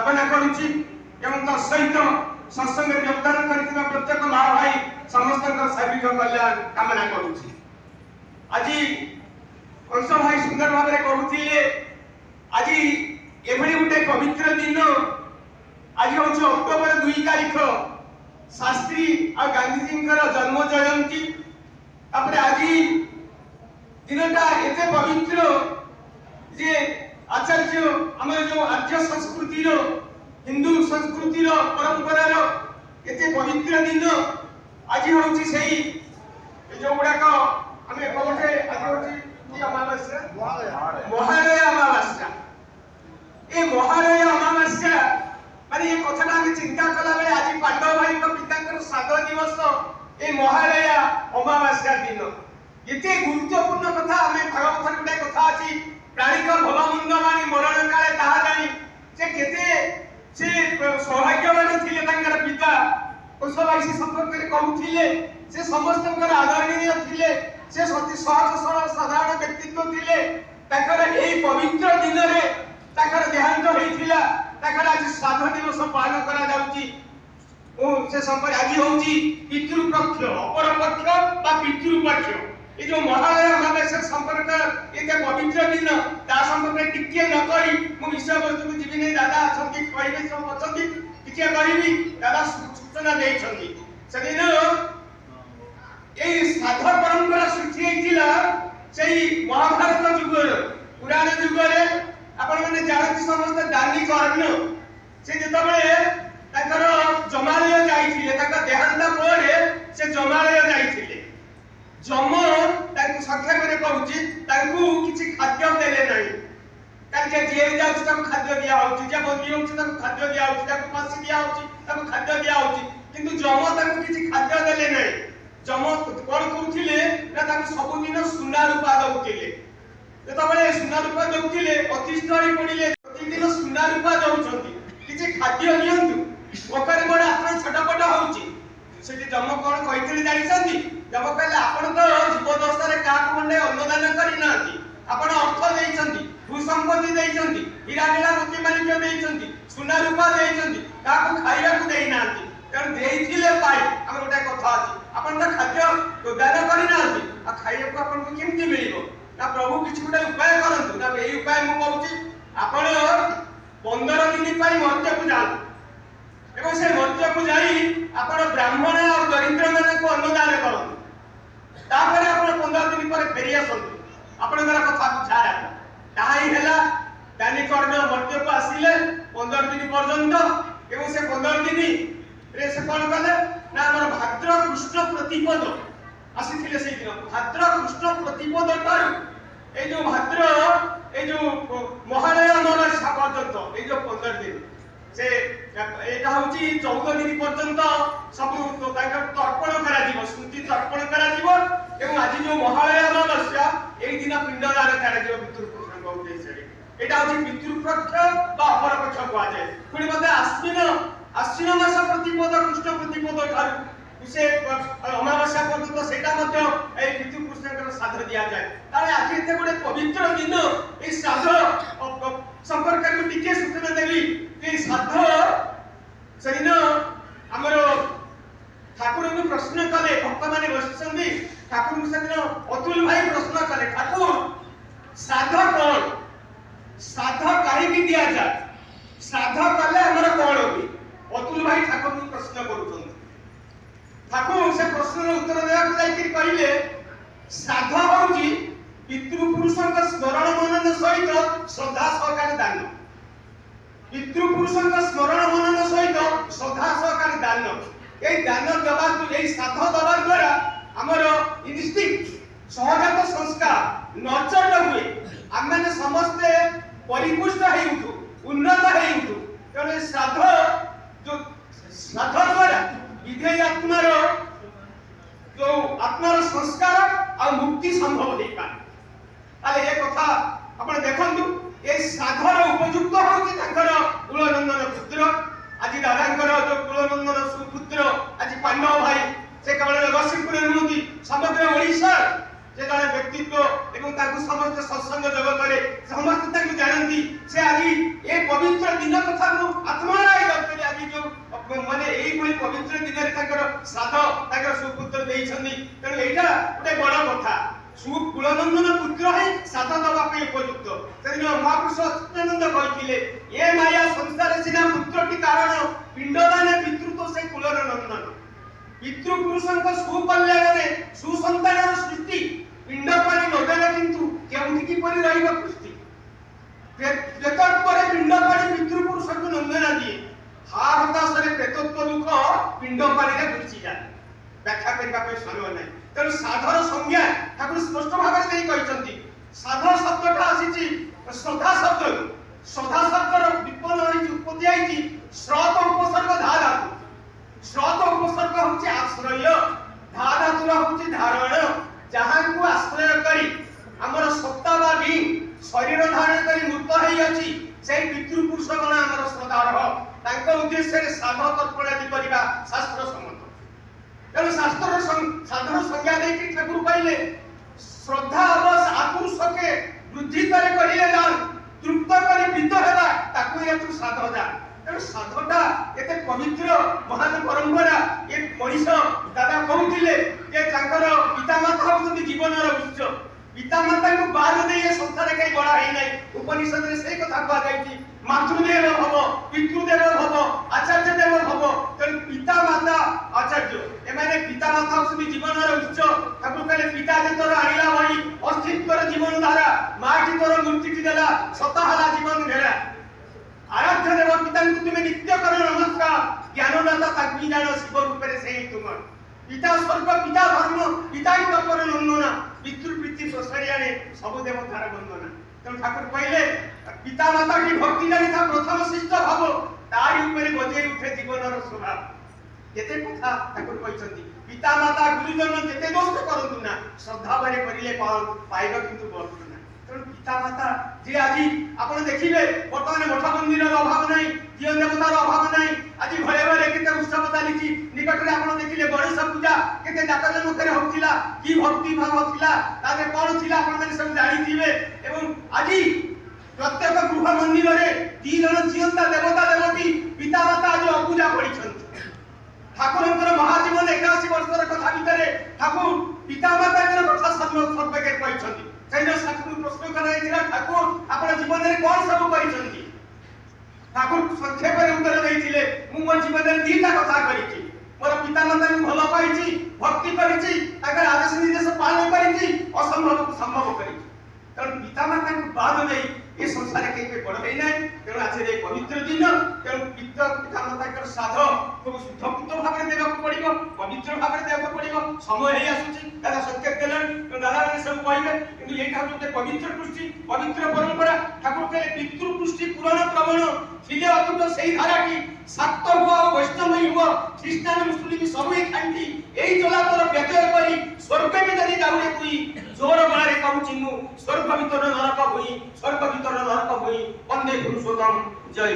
कामना करुछि एवं तो सहित सत्संग योगदान करथिबा प्रत्येक माँ भाई समस्त सार्विक कल्याण कामना करुछि। आज कंस भाई सुंदर भाव में कहूथिले आज एभली गोटे पवित्र दिन आज हूँ अक्टोबर 2 तारीख शास्त्री और गांधीजी जन्म जयंती तापर आज दिनटा एते पवित्र जे आचार्य आम जो आर्य संस्कृति हिंदू संस्कृति परंपरार एते पवित्र दिन आज हूँ से जो गुड़ाक आम कौटे आज हूँ अमावास्या महालय अमावास्या ये महालय अमावास्या माने ये कथाटा आम चिंता कला बेले आज पांडव भाई पिता श्राद्ध दिवस ये महालय अमावास्या दिन एते गुरुत्वपूर्ण कथा आम भागवत गोटे कथा अच्छी प्राणिक भवमुंडवाणी मरण काले ताहा जानी से केते से सौभाग्यवान थिले तांकर पिता कुशवासी संपर्क रे कहउथिले से समस्तकर आदरणीय थिले से सती सहज सरल साधारण व्यक्तित्व थिले ताकर एही पवित्र दिन रे ताकर देहांत होइथिला ताकर आज श्राद्ध दिवस पालन करा जाउची ओ से संपर्क आज होउची पितृपक्ष अपर पक्ष बा पितृपक्ष ये जो महालय अमावास्या संपर्क एते पवित्र दिन ता संपर्क टिके न करी मु विषय वस्तु को जीवी नै दादा अछंती कहिबे सब अछंती टिके कहिबी दादा सूचना देइ छंती सेदिन एई साध परंपरा सृष्टि हेतिला सेई महाभारत युगर पुराण युगर आपण माने जानती समस्त दानी कर्ण से जेतबेले ताकर जमालय जाइथिले ताका देहांत परे से जमालय जाइथिले जम ताकू संख्या करे कहूची ताकू किछि खाद्य देले नाही कारण जे जेल जाउची ताकू खाद्य दिया होची जे बंदी होची ताकू खाद्य दिया होची ताकू फांसी दिया होची ताकू खाद्य दिया होची किंतु जम ताकू किछि खाद्य देले नाही जम कोन कहउथिले ना ताकू सब दिन सुना रूपा दउथिले जेतबेले सुना रूपा दउथिले प्रतिष्ठा पडिले प्रतिदिन सुना रूपा दउछंती किछि खाद्य नियंतु ओकर बड आपण छटपट होउची सेठी जम कोन कहिथिले जानि छंती जब कहले आपण तो जीवदशा रे काक मंडे अन्नदान करि नांती आपण अर्थ देइछंती भूसंपत्ति देइछंती हीरा नीला मोती माणिक्य देइछंती सुना रूपा देइछंती काक खाइबा को देइ नांती कारण देइथिले पाई हम गोटा कथा अछि आपण तो खाद्य दान करि नांती आ खाइबा को आपण को केमति मिलिबो ना प्रभु किछ गोटा उपाय करंतु ना एई उपाय मु कहउची आपण 15 दिन पाई मर्त्य को जाऊ एवं से मर्त्य को जाई आपण ब्राह्मण और दरिद्र माने को अन्नदान करंतु तापर आपण 15 दिन पर फेरी आसंतु आपनकर कथा बुझारा ताही हैला दानी कर्ण मर्त्य को आसीले 15 दिन पर्यंत एवं से 15 दिन रे से कोन कले ना हमर भाद्र कृष्ण प्रतिपद आसीथिले सेहि दिन भाद्र कृष्ण प्रतिपद तार ए जो भाद्र ए जो महालय अमावास्या पर्यंत ए जो 15 दिन से एटा होची 14 दिन पर्यंत सब ताकर तर्पण करा जीव स्मृति तर्पण करा जीव एवं आज जो महालय अमावास्या एक दिन पिंडदान करा जीव पितृपुरुषन को उद्देश्य एटा होची पितृपक्ष बा अपर पक्ष को जाय पुणी मते आश्विन मास प्रतिपद कृष्ण प्रतिपद ठारू से अमावास्या पर्यंत सेटा मते ए पितृपुरुषन श्राद्ध दिया जाय तारे आज एते गोटे पवित्र दिन ए श्राद्ध संपर्क को टिके सूचना देवी ए श्राद्ध सेदिन हमरो ठाकुर को प्रश्न कले भक्त माने बसिसंदी ठाकुर को सेदिन अतुल भाई प्रश्न कले ठाकुर श्राद्ध कोन श्राद्ध काहे की दिया जाय श्राद्ध कले हमर कोन होबी अतुल भाई ठाकुर को प्रश्न करूछन ठाकुर से प्रश्न उत्तर देवा को जाई कहिले श्राद्ध होउची पितृपुरुषक स्मरण मनन सहित श्रद्धा सहकारी दान पितृपुरुषक स्मरण मनन सहित श्रद्धा सहकारी दान ए दान दबा ए श्राद्ध दबा द्वारा हमर इन्स्टिंक्ट सहजात संस्कार नर्चर हुए हम माने समस्त परिपुष्ट हे उठु उन्नत हे उठु तेने श्राद्ध जो श्राद्ध द्वारा विधेय आत्मार जो आत्मार संस्कार आ मुक्ति संभव हे पाए आले ए कथा आपण देखंतु ए श्राद्धर उपयुक्त होची तांकर कुलनंदन पुत्र आज दादांकर जो कुलनंदन सुपुत्र आज पांडव भाई से केवल नरसिंहपुर नुहति समग्र ओडिशा जे जने व्यक्तित्व एवं ताकु समस्त सत्संग जगत रे समस्त ताकु जानती से आज ए पवित्र दिन कथा को ଏଇଭଳି ପବିତ୍ର ଦିନରେ ତାଙ୍କର ଶ୍ରାଦ୍ଧ ତାଙ୍କର ସୁପୁତ୍ର ଦେଇଛନ୍ତି। ତେଣୁ ଏଇଟା ଗୋଟେ ବଡ଼ କଥା। ସୁକୁଳନନ୍ଦନ ପୁତ୍ର ହିଁ ଶ୍ରାଦ୍ଧ ଦେବା ପାଇଁ ଉପଯୁକ୍ତ। ସେଦିନ ମହାପୁରୁଷ ଅଚ୍ୟୁତାନନ୍ଦ କହିଥିଲେ, ଏ ମାୟା ସଂସାରେ ସିନା ପୁତ୍ରଟି କାରଣ, ପିଣ୍ଡଦାନେ ପିତୃତ୍ୱ ସେ କୁଳର ନନ୍ଦନ। ପିତୃପୁରୁଷଙ୍କ ସୁକଲ୍ୟାଣରେ ସୁସନ୍ତାନର ସୃଷ୍ଟି, ପିଣ୍ଡ ପାଣି ନଦେଲେ କିନ୍ତୁ କେଉଁଠି କିପରି ରହିବ ପୃଷ୍ଟି। ପ୍ରେତତ୍ୱରେ ପିଣ୍ଡ ପାଣି ପିତୃପୁରୁଷଙ୍କୁ ନନ୍ଦନା ଦିଏ, ହା ହତାଶରେ ପ୍ରେତତ୍ୱ ଦୁଃଖ ପିଣ୍ଡ ପାଣିରେ ବୁଝିଯାଏ। ବ୍ୟାଖ୍ୟା କରିବା ପାଇଁ ସମୟ ନାହିଁ। ତେଣୁ ସାଧର ସଂଜ୍ଞା ଠାକୁର ସ୍ପଷ୍ଟ ଭାବରେ ଦେଇ କହିଛନ୍ତି। ସାଧ ଶବ୍ଦଟା ଆସିଛି ଶ୍ରଦ୍ଧା ଶବ୍ଦରୁ। ଶ୍ରଦ୍ଧା ଶବ୍ଦର ବିପନ୍ନ ହୋଇଛି, ଉତ୍ପତ୍ତି ହେଇଛି ଶ୍ରତ ଉପସର୍ଗ ଧା ଧାତୁ। ଶ୍ରତ ଉପସର୍ଗ ହଉଛି ଆଶ୍ରୟ, ଧା ଧାତୁର ହଉଛି ଧାରଣ। ଯାହାଙ୍କୁ ଆଶ୍ରୟ କରି ଆମର ସତ୍ତା ବା ବି ଶରୀର ଧାରଣ କରି ମୃତ ହେଇଅଛି, ସେଇ ପିତୃପୁରୁଷଗଣ ଆମର ଶ୍ରଦ୍ଧାର୍ହ। ତାଙ୍କ ଉଦ୍ଦେଶ୍ୟରେ ଶ୍ରାଦ୍ଧ ତର୍ପଣ ଆଦି କରିବା ଶାସ୍ତ୍ର ସମ୍ମତ। ତେଣୁ ଶାସ୍ତ୍ରର ସାଧନ ସଂଜ୍ଞା ଦେଇକି ଠାକୁର କହିଲେ, ଶ୍ରଦ୍ଧା ଅବଶ ଆପୁରୁଷକେ ବୃଦ୍ଧି করে করিলে দান, তৃপ্ত করে বৃদ্ধ হেবা তাকু এতু শ্রাদ্ধ দান। ତେଣୁ ଶ୍ରାଦ୍ଧଟା ଏତେ ପବିତ୍ର ମହାନ ପରମ୍ପରା। ଏ ମଣିଷ ଦାଦା କହୁଥିଲେ ଯେ ତାଙ୍କର ପିତାମାତା ହେଉଛନ୍ତି ଜୀବନର ଉତ୍ସ। ପିତାମାତାଙ୍କୁ ବାଦ ଦେଇ ଏ ସଂସାରରେ କେହି ବଡ ହେଇନାହିଁ। ଉପନିଷଦରେ ସେଇ କଥା କୁହାଯାଇଛି, ମାତୃଦେବ ଭବ, ପିତୃଦେବ ଭବ, ଆଚାର୍ଯ୍ୟ ଦେବ ଭବ। ତେଣୁ ପିତାମାତା ଆଚାର୍ଯ୍ୟ ଏମାନେ ପିତାମାତା ହେଉଛନ୍ତି ଜୀବନର ଉତ୍ସ। ଠାକୁର କହିଲେ, ପିତା ଯେ ତୋର ଆଣିଲା ବହି ଅସ୍ତିତ୍ୱର ଜୀବନ ଧାରା, ମାଟି ତୋର ମୂର୍ତ୍ତିଟି ଦେଲା ସତା ହେଲା ଜୀବନ ଘେରା। ଆରାଧ୍ୟ ଦେବ ପିତାଙ୍କୁ ତୁମେ ନିତ୍ୟ କର ନମସ୍କାର, ଜ୍ଞାନଦାତା ତାକୁ ଜାଣ ଶିବ ରୂପରେ ସେହି ତୁମର। ପିତା ସ୍ୱର୍ଗ ପିତା ଧର୍ମ, ପିତା ହିଁ ତପର ନନ୍ଦନା, ପିତୃପ୍ରୀତି ଶୋଷଣିଆରେ ସବୁ ଦେବତାର ବନ୍ଦନା। ତେଣୁ ଠାକୁର କହିଲେ, ପିତା ମାତାଟି ଭକ୍ତି ଜାଣିଥା ପ୍ରଥମ ଶିଷ୍ଟ ଭାବ, ତାରି ଉପରେ ବଜେଇ ଉଠେ ଜୀବନର ସ୍ୱଭାବ। କେତେ କଥା ଠାକୁର କହିଛନ୍ତି। ପିତା ମାତା ଗୁରୁଜନ ଯେତେ ଦୋଷ କରନ୍ତୁ ନା, ଶ୍ରଦ୍ଧା ଭରେ କରିଲେ ପାଇବ କିନ୍ତୁ ବଳୁ ନା। ତେଣୁ ପିତା ମାତା ଯେ ଆଜି ଆପଣ ଦେଖିବେ ବର୍ତ୍ତମାନ ମଠ ମନ୍ଦିରର ଅଭାବ ନାହିଁ, ଦିଅ ଦେବତାର ଅଭାବ ନାହିଁ। ଆଜି ଘରେ ଘରେ କେତେ ଉତ୍ସବ ଚାଲିଛି। ନିକଟରେ ଆପଣ ଦେଖିଲେ ଗଣେଶ ପୂଜା କେତେ ଜାକଜମକରେ ହଉଥିଲା, କି ଭକ୍ତି ଭାବ ଥିଲା, ତାରେ କଣ ଥିଲା ଆପଣମାନେ ସବୁ ଜାଣିଥିବେ। ଏବଂ ଆଜି ପ୍ରତ୍ୟେକ ଗୃହ ମନ୍ଦିରରେ 3 ଜଣ ଜିଅନ୍ତା ଦେବତା ଦେବତୀ ପିତା ମାତା ଆଜି ଅପୂଜା କରିଛନ୍ତି। ଠାକୁରଙ୍କର ମହାଜୀବନ 81 ବର୍ଷର କଥା ଭିତରେ ଠାକୁର ପିତା ମାତାଙ୍କର କଥା ସର୍ବକେ କହିଛନ୍ତି। ସେଇଦିନ ଠାକୁର ପ୍ରଶ୍ନ କରାଯାଇଥିଲା, ଠାକୁର ଆପଣ ଜୀବନରେ କଣ ସବୁ କରିଛନ୍ତି? ଠାକୁର ସଂକ୍ଷେପରେ ଉତ୍ତର ଦେଇଥିଲେ, ମୁଁ ମୋ ଜୀବନରେ 2ଟା କଥା କରିଛି। ମୋର ପିତା ମାତାଙ୍କୁ ଭଲ ପାଇଛି, ଭକ୍ତି କରିଛି, ତାଙ୍କର ଆଦେଶ ନିର୍ଦ୍ଦେଶ ପାଳନ କରିଛି, ଅସମ୍ଭବକୁ ସମ୍ଭବ କରିଛି। ତେଣୁ ପିତା ମାତାଙ୍କୁ ବାଦ ଦେଇ ଏ ସଂସାରରେ କେହି ବଡ ହେଇନାହିଁ। ତେଣୁ ଆଜି ଏ ପବିତ୍ର ଦିନ, ତେଣୁ ପିତା ମାତାଙ୍କର ଶ୍ରାଦ୍ଧ ଖୁବ ଶୁଦ୍ଧପୂତ ଭାବରେ ଦେବାକୁ ପଡିବ, ପବିତ୍ର ଭାବରେ ଦେବାକୁ ପଡିବ। ସମୟ ହେଇ ଆସୁଛି, ଦାଦା ସଂକେତ ଦେଲେଣି, ଦାଦାମାନେ ସବୁ କହିବେ। କିନ୍ତୁ ଏଇଟା ହଉଛି ଗୋଟେ ପବିତ୍ର କୃଷ୍ଟି, ପବିତ୍ର ପରମ୍ପରା। ଠାକୁର କହିଲେ, ପିତୃ କୃଷ୍ଟି ପୁରାଣ ପ୍ରବଣ ଥିଲେ ଅତୁଟ ସେଇ ଧାରାଟି, ଶାକ୍ତ ହୁଅ ଆଉ ବୈଷ୍ଣବୀ ହୁଅ, ଖ୍ରୀଷ୍ଟାନ ମୁସଲିମ ସବୁ ଖାଣ୍ଟି। ଏଇ ଜଳାତର ବ୍ୟତୟ କରି ସ୍ୱର୍ଗ ଭିତରେ ଯାଉରେ ତୁଇ, ଜୋର ଗଳାରେ କହୁଛି ମୁଁ, ସ୍ୱର୍ଗ ଭିତର ନରକ ଭୂଇଁ, ସ୍ୱର୍ଗ ଭିତର ନରକ ଭୂଇଁ, ବନ୍ଦେ ପୁରୁଷୋତ୍ତମ ଜୟ।